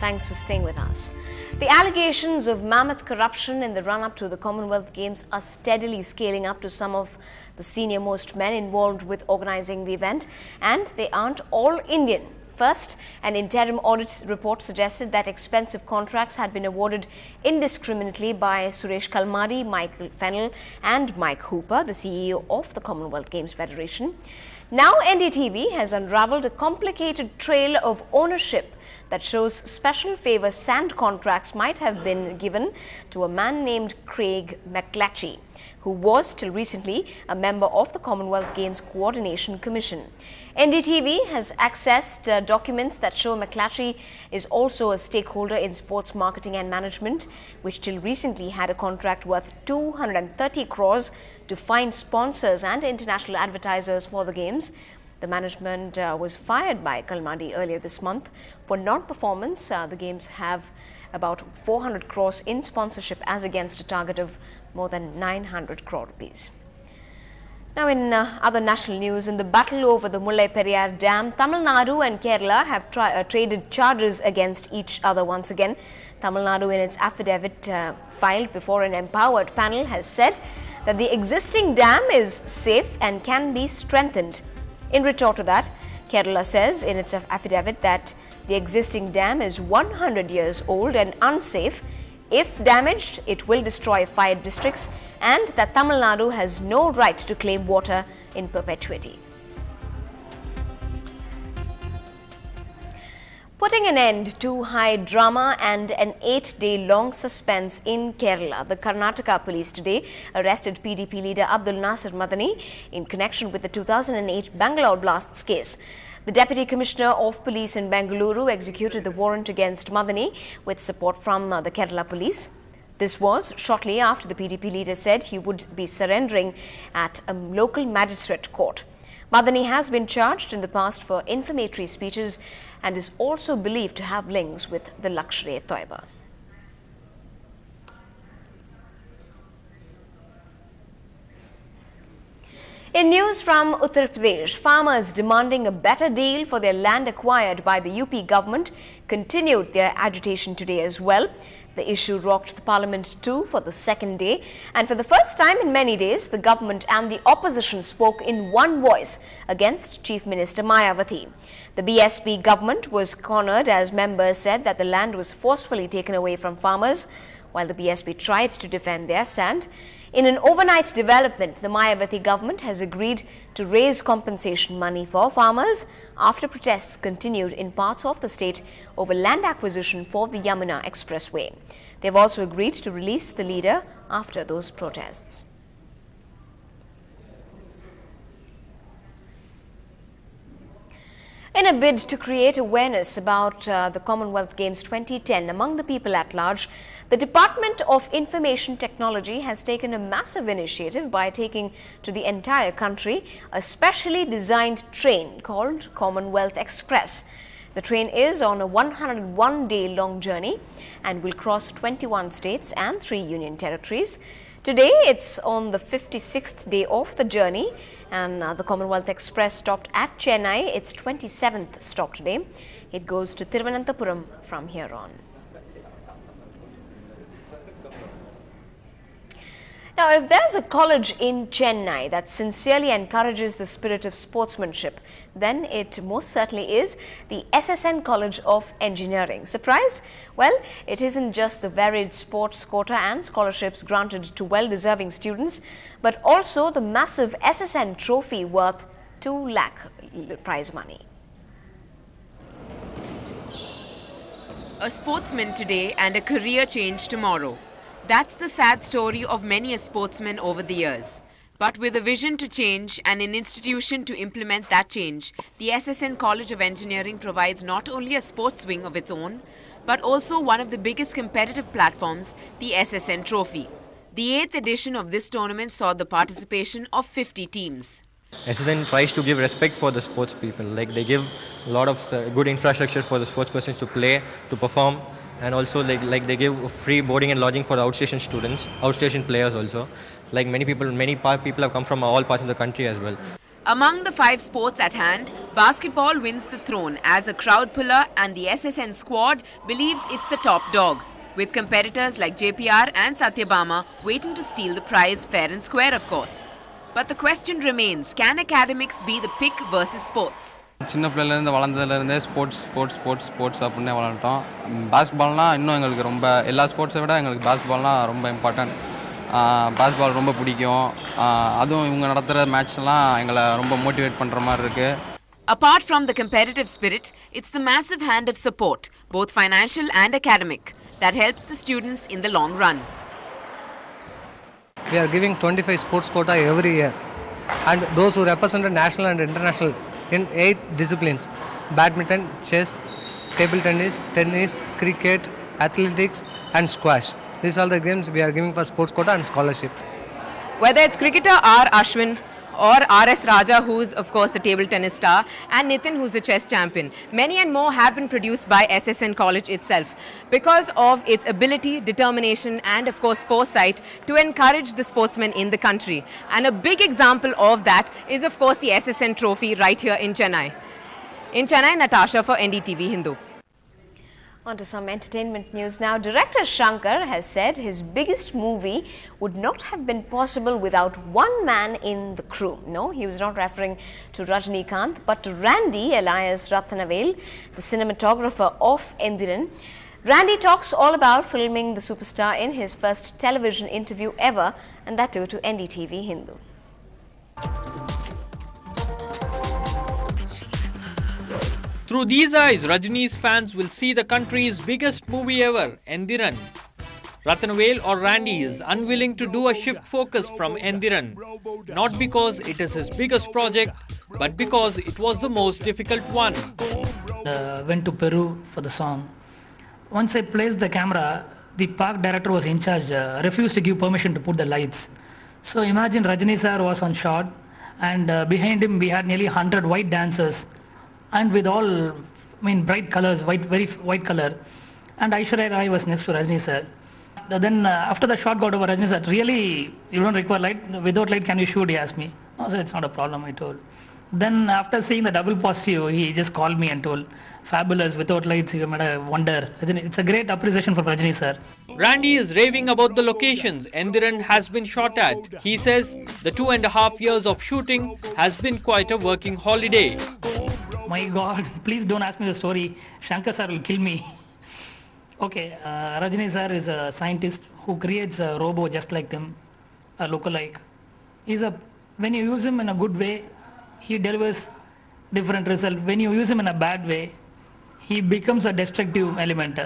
Thanks for staying with us. The allegations of mammoth corruption in the run-up to the Commonwealth Games are steadily scaling up to some of the senior-most men involved with organizing the event, and they aren't all Indian. First, an interim audit report suggested that expensive contracts had been awarded indiscriminately by Suresh Kalmadi, Michael Fennell and Mike Hooper, the CEO of the Commonwealth Games Federation. Now NDTV has unravelled a complicated trail of ownership that shows special favour sand contracts might have been given to a man named Craig McClatchy, who was till recently a member of the Commonwealth Games Coordination Commission. NDTV has accessed documents that show McClatchy is also a stakeholder in sports marketing and management, which till recently had a contract worth 230 crores to find sponsors and international advertisers for the Games. The management was fired by Kalmadi earlier this month for non-performance. The Games have about 400 crores in sponsorship as against a target of more than 900 crore rupees. Now in other national news, in the battle over the Mullai Periyar Dam, Tamil Nadu and Kerala have traded charges against each other once again. Tamil Nadu, in its affidavit filed before an empowered panel, has said that the existing dam is safe and can be strengthened. In retort to that, Kerala says in its affidavit that the existing dam is 100 years old and unsafe. If damaged, it will destroy 5 districts, and that Tamil Nadu has no right to claim water in perpetuity. Putting an end to high drama and an 8-day-long suspense in Kerala, the Karnataka police today arrested PDP leader Abdul Nasir Madani in connection with the 2008 Bangalore blasts case. The Deputy Commissioner of Police in Bengaluru executed the warrant against Madani with support from the Kerala police. This was shortly after the PDP leader said he would be surrendering at a local magistrate court. Madani has been charged in the past for inflammatory speeches and is also believed to have links with the Lashkar-e-Toiba. In news from Uttar Pradesh, farmers demanding a better deal for their land acquired by the UP government continued their agitation today as well. The issue rocked the parliament too for the second day, and for the first time in many days, the government and the opposition spoke in one voice against Chief Minister Mayawati. The BSP government was cornered as members said that the land was forcefully taken away from farmers, while the BSP tried to defend their stand. In an overnight development, the Mayawati government has agreed to raise compensation money for farmers after protests continued in parts of the state over land acquisition for the Yamuna Expressway. They have also agreed to release the leader after those protests. In a bid to create awareness about the Commonwealth Games 2010 among the people at large, the Department of Information Technology has taken a massive initiative by taking to the entire country a specially designed train called Commonwealth Express. The train is on a 101-day-long journey and will cross 21 states and 3 union territories. Today, it's on the 56th day of the journey, and the Commonwealth Express stopped at Chennai, its 27th stop today. It goes to Thiruvananthapuram from here on. Now, if there's a college in Chennai that sincerely encourages the spirit of sportsmanship, then it most certainly is the SSN College of Engineering. Surprised? Well, it isn't just the varied sports quota and scholarships granted to well-deserving students, but also the massive SSN trophy worth 2 lakh prize money. A sportsman today and a career change tomorrow. That's the sad story of many a sportsman over the years. But with a vision to change and an institution to implement that change, the SSN College of Engineering provides not only a sports wing of its own, but also one of the biggest competitive platforms, the SSN Trophy. The 8th edition of this tournament saw the participation of 50 teams. SSN tries to give respect for the sports people. Like they give a lot of good infrastructure for the sports persons to play, to perform. And also like they give free boarding and lodging for the outstation students, outstation players also. Like many people have come from all parts of the country as well. Among the 5 sports at hand, basketball wins the throne as a crowd puller, and the SSN squad believes it's the top dog, with competitors like JPR and Satyabama waiting to steal the prize fair and square, of course. But the question remains, can academics be the pick versus sports? சின்ன பிள்ளையிலேருந்து வளர்ந்ததுலேருந்தே sports அப்படின்னே வளர்ந்துட்டோம். பாஸ்கெட்பால்னால் இன்னும் எங்களுக்கு ரொம்ப எல்லா ஸ்போர்ட்ஸை விட எங்களுக்கு பாஸ்கெட்பால்னால் ரொம்ப important. Basketball ரொம்ப பிடிக்கும். அதுவும் இவங்க நடத்துகிற மேட்ச்லாம் எங்களை ரொம்ப மோட்டிவேட் பண்ணுற மாதிரி இருக்குது. Apart from the competitive spirit, it's the massive hand of support, both financial and academic, that helps the students in the long run. We are giving 25 sports quota every year, and those who represent national and international in 8 disciplines: badminton, chess, table tennis, cricket, athletics and squash. These are the games we are giving for sports quota and scholarship. Whether it's cricketer R. Ashwin or R.S. Raja, who's of course the table tennis star, and Nitin, who's a chess champion, many and more have been produced by SSN College itself because of its ability, determination and of course foresight to encourage the sportsmen in the country. And a big example of that is of course the SSN trophy right here in Chennai. In Chennai, Natasha for NDTV Hindu. On to some entertainment news now. Director Shankar has said his biggest movie would not have been possible without one man in the crew. No, he was not referring to Rajinikanth, but to Randy alias Ratanavel, the cinematographer of Endiran. Randy talks all about filming the superstar in his first television interview ever, and that too to NDTV Hindu. Through these eyes, Rajini's fans will see the country's biggest movie ever, Endiran. Ratanavel or Randy is unwilling to do a shift focus from Endiran, not because it is his biggest project, but because it was the most difficult one. Went to Peru for the song. Once I placed the camera, the park director was in charge, refused to give permission to put the lights. So imagine Rajini sir was on shot, and behind him we had nearly 100 white dancers. And with all, bright colors, very white color. And Aishwarya Rai was next to Rajini sir. Then after the shot got over, Rajini sir, really, you don't require light? Without light, can you shoot? He asked me. No sir, it's not a problem, I told. Then after seeing the double positive, he just called me and told, fabulous, without lights, you made a wonder. It's a great appreciation for Rajini sir. Randy is raving about the locations Endiran has been shot at. He says the 2.5 years of shooting has been quite a working holiday. My God, please don't ask me the story. Shankar sir will kill me. Okay, Rajini sir is a scientist who creates a robot just like them, a lookalike. When you use him in a good way, he delivers different result. When you use him in a bad way, he becomes a destructive element.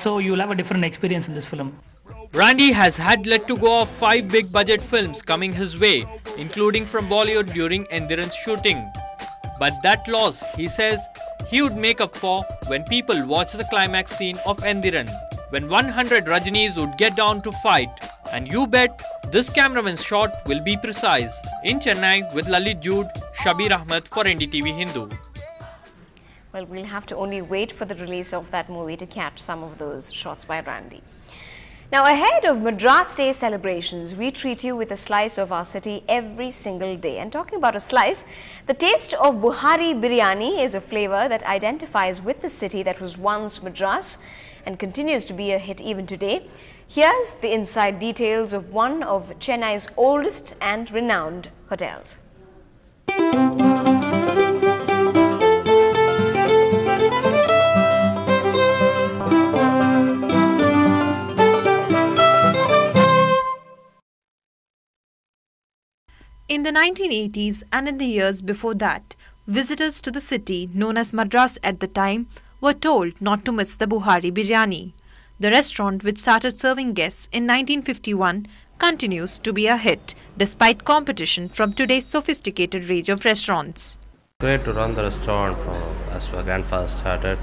So you'll have a different experience in this film. Randy has had let to go of 5 big budget films coming his way, including from Bollywood during Endiran's shooting. But that loss, he says, he would make up for when people watch the climax scene of Endiran, when 100 Rajinis would get down to fight. And you bet this cameraman's shot will be precise. In Chennai with Lalit Jude, Shabir Ahmed for NDTV Hindu. Well, we'll have to only wait for the release of that movie to catch some of those shots by Randy. Now, ahead of Madras Day celebrations, we treat you with a slice of our city every single day. And talking about a slice, the taste of Buhari biryani is a flavor that identifies with the city that was once Madras and continues to be a hit even today. Here's the inside details of one of Chennai's oldest and renowned hotels. In the 1980s and in the years before that, visitors to the city, known as Madras at the time, were told not to miss the Buhari biryani. The restaurant, which started serving guests in 1951, continues to be a hit despite competition from today's sophisticated range of restaurants. Great to run the restaurant as my grandfather started,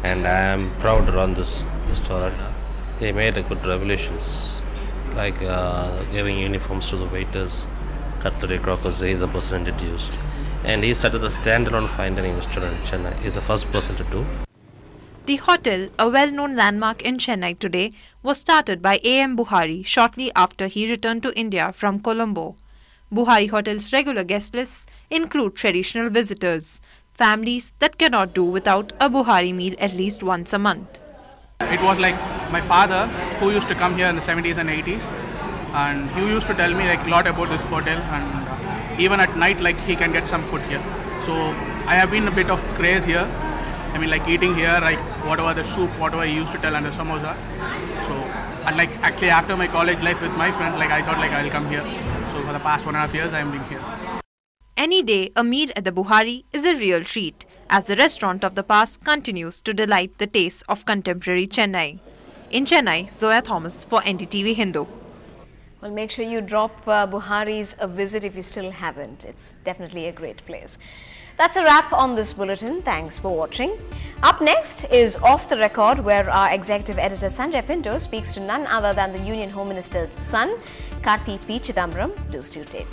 and I am proud to run this restaurant. They made a good revolutions, like giving uniforms to the waiters, cutlery, crockery. He's the person introduced, and he started the standalone fine dining restaurant in Chennai. He's the first person to do. The hotel, a well-known landmark in Chennai today, was started by A.M. Buhari shortly after he returned to India from Colombo. Buhari Hotel's regular guest lists include traditional visitors, families that cannot do without a Buhari meal at least once a month. It was like my father who used to come here in the 70s and 80s, and he used to tell me like a lot about this hotel, and even at night like he can get some food here. So I have been a bit of craze here. I mean, like eating here, like whatever the soup, whatever he used to tell, and the samosa. So, and like actually after my college life with my friends, like I thought like I'll come here. So for the past 1.5 years, I am being here. Any day, a meal at the Buhari is a real treat, as the restaurant of the past continues to delight the taste of contemporary Chennai. In Chennai, Zoya Thomas for NDTV Hindu. Well, make sure you drop Buhari's a visit if you still haven't. It's definitely a great place. That's a wrap on this bulletin. Thanks for watching. Up next is Off the Record, where our executive editor Sanjay Pinto speaks to none other than the Union Home Minister's son, Karthi P. Chidambaram. Do stay tuned.